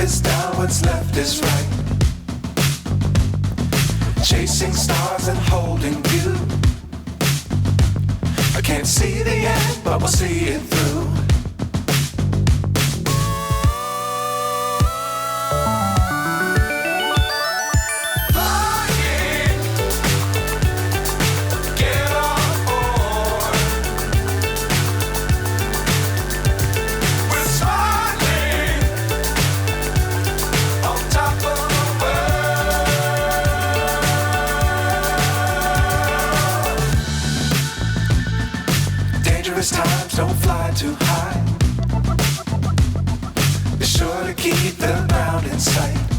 is down, what's left is right. Chasing stars and holding you. I can't see the end, but we'll see it through. Times don't fly too high. Be sure to keep the ground in sight.